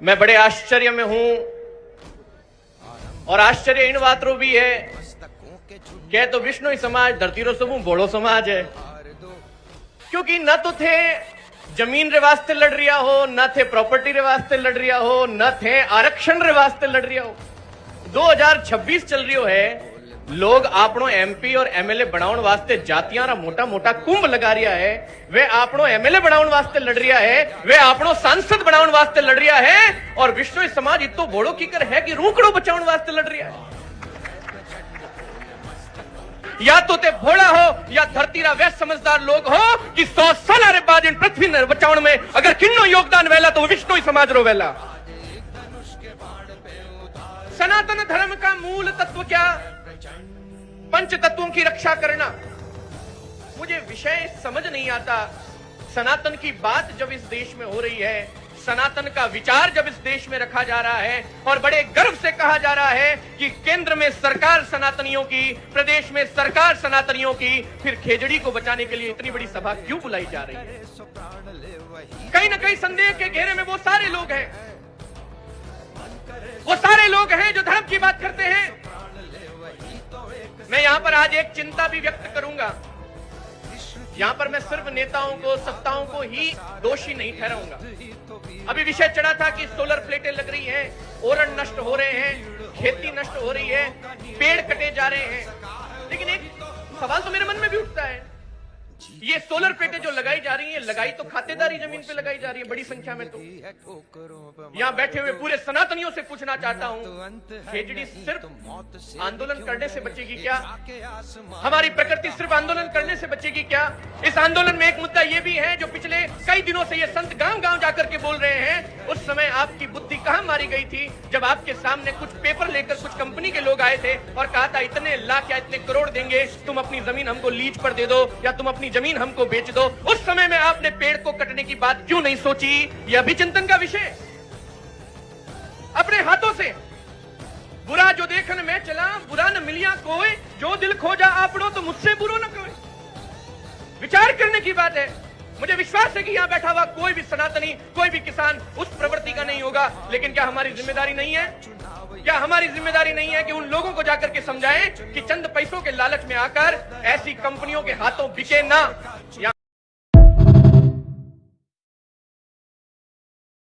मैं बड़े आश्चर्य में हूं और आश्चर्य इन बातों भी है कि तो विष्णु समाज धरती रो समूह बोड़ो समाज है, क्योंकि न तो थे जमीन रे वास्ते लड़ रिया हो, न थे प्रॉपर्टी रे वास्ते लड़ रिया हो, न थे आरक्षण रे वास्ते लड़ रिया हो। 2026 चल रही है, लोग आपनो एमपी और एमएलए बनाउन वास्ते जातियां रा मोटा मोटा कुंभ लगा रिया है, वे आपनो एमएलए बनाउन वास्ते लड़ रिया है, वे आपनो सांसद बनाउन वास्ते लड़ रिया है, और विश्व समाज इतो बोड़ो कीकर है कि रूकड़ो बचाउन वास्ते लड़ रिया है। या तो ते भोला हो या धरती रा वे समझदार लोग हो कि 100 साल रे बाद इन पृथ्वी ने बचाउन में अगर किन्नो योगदान वेला तो विष्णु समाज रो वेला। सनातन धर्म का मूल तत्व क्या? पंच तत्वों की रक्षा करना। मुझे विषय समझ नहीं आता। सनातन की बात जब इस देश में हो रही है, सनातन का विचार जब इस देश में रखा जा रहा है और बड़े गर्व से कहा जा रहा है कि केंद्र में सरकार सनातनियों की, प्रदेश में सरकार सनातनियों की, फिर खेजड़ी को बचाने के लिए इतनी बड़ी सभा क्यों बुलाई जा रही है? कहीं ना कहीं संदेह के घेरे में वो सारे लोग हैं, वो सारे लोग हैं जो धर्म की बात करते हैं। मैं यहां पर आज एक चिंता भी व्यक्त करूंगा। यहां पर मैं सिर्फ नेताओं को, सत्ताओं को ही दोषी नहीं ठहराऊंगा। अभी विषय चढ़ा था कि सोलर प्लेटें लग रही हैं, ओरण नष्ट हो रहे हैं, खेती नष्ट हो रही है, पेड़ कटे जा रहे हैं। लेकिन एक सवाल तो मेरे मन में भी उठता है, ये सोलर प्लेटें जो लगाई जा रही हैं, लगाई तो खातेदारी जमीन पे लगाई जा रही है बड़ी संख्या में। तो यहां बैठे हुए पूरे सनातनियों से पूछना चाहता हूं, खेजड़ी सिर्फ आंदोलन करने से बचेगी क्या? हमारी प्रकृति सिर्फ आंदोलन करने से बचेगी क्या? इस आंदोलन में एक मुद्दा यह भी है जो पिछले कई दिनों से ये संत गांव गांव जाकर के बोल रहे हैं, उस समय आपकी बुद्धि कहां मारी गई थी जब आपके सामने कुछ पेपर लेकर कुछ कंपनी के लोग आए थे और कहा था इतने लाख या इतने करोड़ देंगे, तुम अपनी जमीन हमको लीज पर दे दो या तुम अपनी जमीन हमको बेच दो। उस समय में आपने पेड़ को कटने की बात क्यों नहीं सोची? यह भी चिंतन का विषय। अपने हाथों से बुरा जो देखन में चला, बुरा न मिलिया कोई, जो दिल खोजा आपनो तो मुझसे बुरो न कोई। विचार करने की बात है। मुझे विश्वास है कि यहां बैठा हुआ कोई भी सनातनी, कोई भी किसान उस प्रवृत्ति का नहीं होगा। लेकिन क्या हमारी जिम्मेदारी नहीं है? क्या हमारी जिम्मेदारी नहीं है कि उन लोगों को जाकर के समझाएं कि चंद पैसों के लालच में आकर ऐसी कंपनियों के हाथों बिके ना?